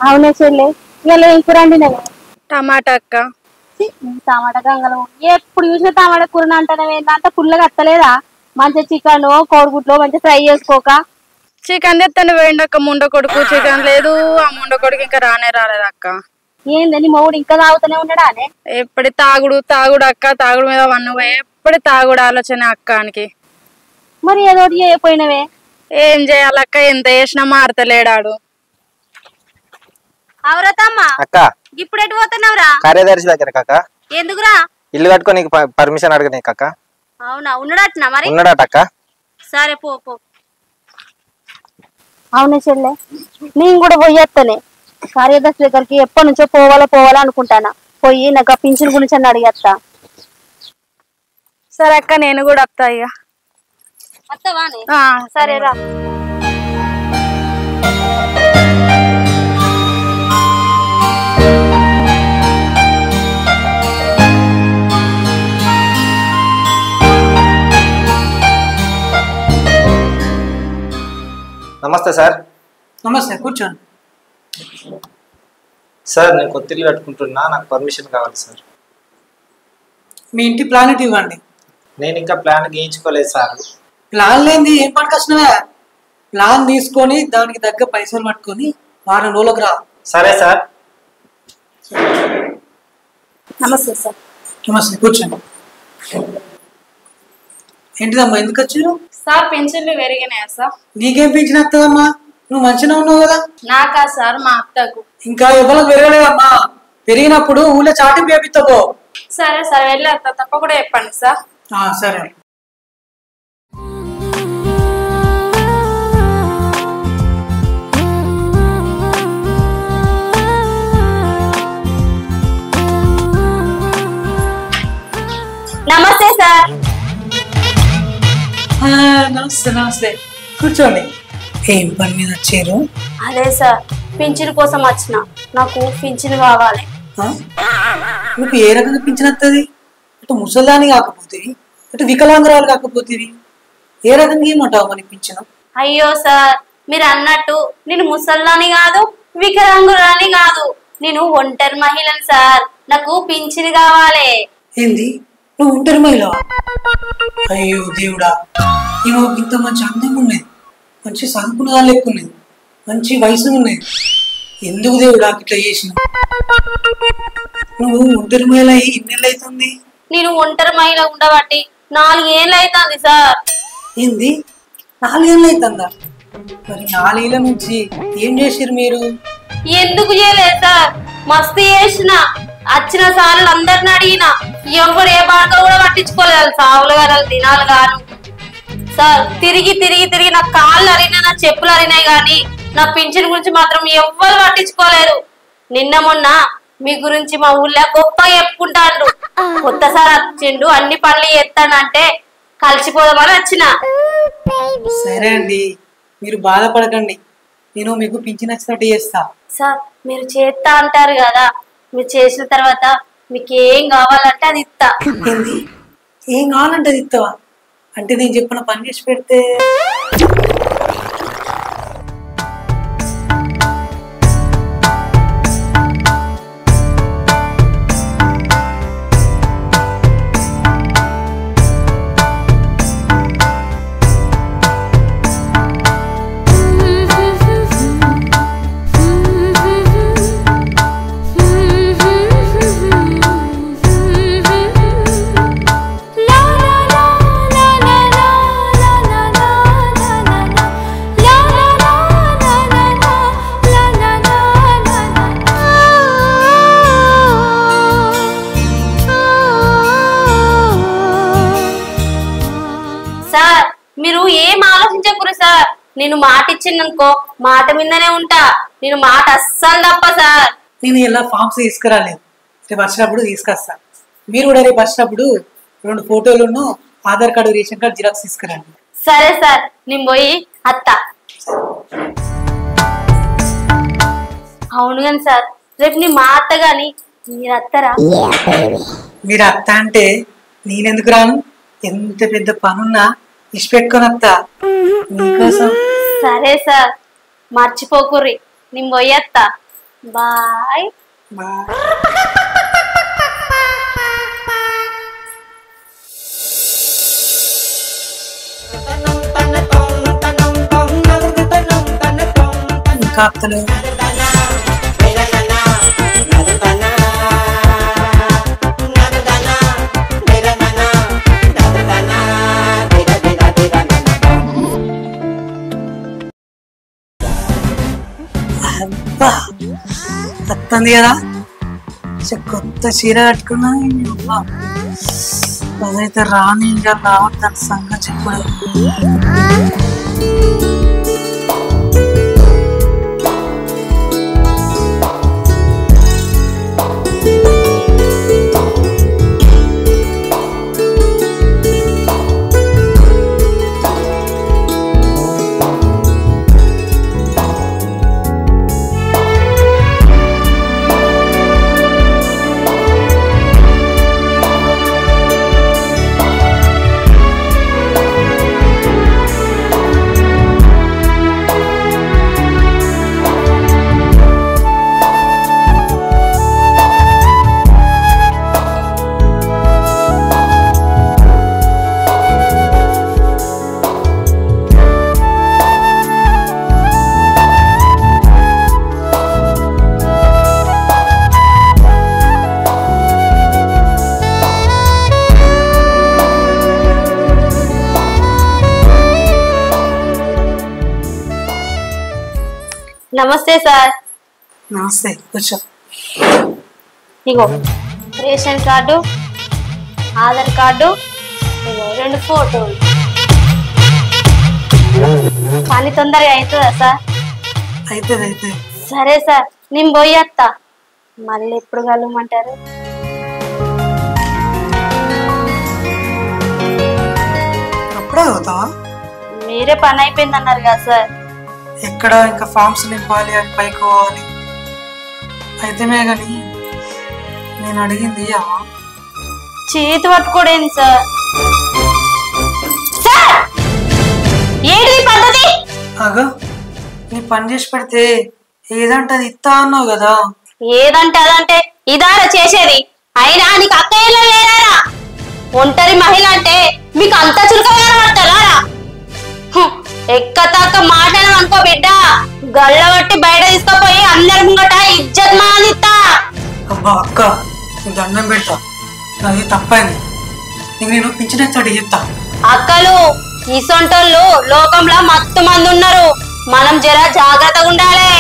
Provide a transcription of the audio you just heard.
అవునే చెల్లె ఇలా ఏం కూర అండి నేను టమాటా అక్క. టమాటా గంగలు ఎప్పుడు చూసినా టమాటా కూర అంటానే ఏంటంటే పుల్లగా అత్తలేదా? మంచిగా చికెన్ కోడిగుడ్లో మంచిగా ఫ్రై చేసుకోక. చికెన్ తెస్తాను వేయండి ముండ కొడుకు చికెన్ లేదు. ఆ ముండ కొడుకు ఇంకా రానే రాలేదు అక్క. ఏందని మొగుడు ఇంకా తాగుతూనే ఉన్నాడా అనే? ఎప్పటి తాగుడు అక్క, తాగుడు మీద వన్ను ఎప్పటి తాగుడు ఆలోచన అక్కానికి. మరి ఏదోటి చేయపోయినవే. ఏం చేయాలక్క, ఎంత చేసినా మారతలేడాడు. అవరతమ్మా అక్క ఇప్పుడు ఎటు పోతున్నావురా? కార్యదర్శి దగ్గర కాక. ఎందుకురా? ఇల్లు కట్టుకొని పర్మిషన్ అడగని కాక. అవునా ఉన్నాడట మరి? ఉన్నాడట అక్క. సరే పో పో. అవునే చెల్లె నేను కూడా పోయేస్తానే కార్యదర్శి దగ్గరికి. ఎప్పటి నుంచో పోవాలా అనుకుంటానా. పోయి నాకు ఆ పింఛన్ గురించి అని అడిగేస్తా. సరే అక్క నేను కూడా వస్తా ఇక. వస్తావానే? సరేరా. నమస్తే సార్. నమస్తే, కూర్చోండి. సార్ నేను కొత్త ఇల్లు కట్టుకుంటున్నా, నాకు పర్మిషన్ కావాలి సార్. మీ ఇంటి ప్లాన్ ఇటు ఇవ్వండి. నేను ఇంకా ప్లాన్ గీయించుకోలేదు సార్. ప్లాన్ లేని ఏం పనికి వచ్చినవా? ప్లాన్ తీసుకొని దానికి తగ్గ పైసలు పట్టుకొని వారం రోజులకు రా. సరే సార్. నమస్తే సార్. నమస్తే, కూర్చోండి. ఏంటిదమ్మా, ఎందుకు వచ్చారు? సార్ పెన్షన్లు పెరిగినాయా సార్? నీకేం పింఛన్ వస్తుందమ్మా? నువ్వు మంచిగా ఉన్నావు కదా. నాకా సార్, మా అత్తకు. ఇంకా ఎవరికి పెరగలేదమ్మా. పెరిగినప్పుడు ఊళ్ళో చాటింపు వేపిస్తావో. సరే సరే వెళ్ళేస్తా, తప్పకుండా చెప్పండి సార్. సరే. నమస్తే సార్. నమస్తే నమస్తే, కూర్చోండి. ఏం పని మీద వచ్చారు? అదే సార్ పింఛన్ కోసం వచ్చిన. నాకు పింఛన్ కావాలి. మీకు ఏ రకంగా పింఛన్ వస్తుంది? అటు ముసలాన్ని కాకపోతే, అటు వికలాంగురాలు కాకపోతే ఏ రకంగా ఏమంటావు మనకి పింఛను? అయ్యో సార్ మీరు అన్నట్టు నేను ముసల్లాని కాదు, వికలాంగురాని కాదు, నేను ఒంటరి మహిళను సార్. నాకు పింఛన్ కావాలి. ఏంది, నువ్వు ఒంటరి మహిళ? అయ్యో దేవుడా, ఈమె ఇంత మంచి అందంగా ఉన్నది, మంచి చదువుకున్న వాళ్ళు ఎక్కువ ఉన్నది, మంచి వయసు ఉన్నది. ఎందుకు దేవుడా ఇట్లా చేసిన? నువ్వు ఒంటరి మహిళ ఎన్నేళ్ళు అవుతుంది? నేను ఒంటరి మహిళ ఉండబట్టి 4 ఏళ్ళు అవుతుంది సార్. ఏంది, 4 ఏళ్ళు అవుతుందా? మరి 4 ఏళ్ళ నుంచి ఏం చేసారు మీరు? ఎందుకు చేయలేదు సార్, మస్తు చేసిన. వచ్చిన సార్లు అందరిని అడిగిన, ఎవరు ఏ బాధ కూడా పట్టించుకోలేదు. సావులు గారు దినాలు గాను సార్. తిరిగి తిరిగి తిరిగి నా కాళ్ళు అరిగినాయి, నా చెప్పులు అరిగినాయి, కానీ నా పింఛన్ గురించి మాత్రం ఎవ్వరు పట్టించుకోలేదు. నిన్న మొన్న మీ గురించి మా ఊళ్ళో గొప్పగా చెప్పుకుంటాండ్రు. కొత్త సార్ వచ్చిండు, అన్ని పనులు చేస్తానంటే కలిసిపోదామని వచ్చిన. సరే అండి, మీరు బాధపడకండి, నేను మీకు పింఛన్ వచ్చినట్టు చేస్తా. సార్ మీరు చేస్తా అంటారు కదా, మీరు చేసిన తర్వాత మీకు ఏం కావాలంటే అది ఇస్తా. ఏంది, ఏం కావాలంటే అది ఇస్తావా? అంటే నేను చెప్పిన పని చేసి పెడితే? మీరు ఏం ఆలోచించకూరు సార్. నేను మాట ఇచ్చిందనుకో మాట మీదనే ఉంటా. నేను మాట అస్సలు తప్ప సార్. నేను ఇలా ఫామ్స్ తీసుకురాలేదు, రేపు వచ్చినప్పుడు తీసుకొస్తా. మీరు కూడా రేపు వచ్చినప్పుడు 2 ఫోటోలను, Aadhaar card, ration card xerox తీసుకురండి. సరే సార్, నేను పోయి అత్త. అవును కానీ సార్, రేపు నీ మా అత్త గాని మీరు అత్తరా? మీరు అత్త అంటే నేనెందుకు రాను? ఎంత పెద్ద పనున్నా ఇష్ట పెట్టుకొని అత్త మీకోసం. సరే సార్, మర్చిపోకుర్రి, నేను పోయేత్తా. బాయ్. బాయ్. ఇంకా అత్తలేదు. అబ్బా అత్తంది కదా కొత్త చీర కట్టుకున్నా. అదైతే రాని ఇంకా రావద్దని సంగతి ఇప్పుడు. నమస్తే సార్. నమస్తే కూర్చో. ఇగో రేషన్ కార్డు, ఆధార్ కార్డు, ఇగో 2 ఫోటోలు. పని తొందరగా అవుతుందా సార్? అయితే సరే సార్, నేను పోయేస్తా. మళ్ళీ ఎప్పుడు కలవమంటారు? అప్పుడే అవుతావా? మీరే పని అయిపోయింది అన్నారు కదా సార్. ఎక్కడ ఇంకా ఫామ్స్ నింపాలి అని పైకి పోవాలి. అయితేనే కానీ నేను అడిగింది చేతి పట్టుకోడేంది సార్? ఏంటి పద్ధతి? అగా నీ పని చేసి పెడితే ఏదంటే అది ఇస్తా అన్నావు కదా. ఏదంటే అదంటే ఇదారా చేసేది? అయినా నీకు అక్కయ్యలో లేరా? ఒంటరి మహిళ అంటే మీకు అంత చురుకగా పడతారా? ఎక్క తక్క మాటలు అనుకో బిడ్డ, గళ్ళ బట్టి బయట తీసుకుపోయి అందరి ముంగట ఇజ్జత్ మానిస్తా. అబ్బా అక్క నీకు దండం పెడతా, అది తప్పైంది. నీకు నేను పింఛనెత్తాడు చెప్తా. అక్కలు ఇసొంటోళ్ళు లోకంలో మత్తు మంది ఉన్నారు. మనం జర జాగ్రత్తగా ఉండాలి.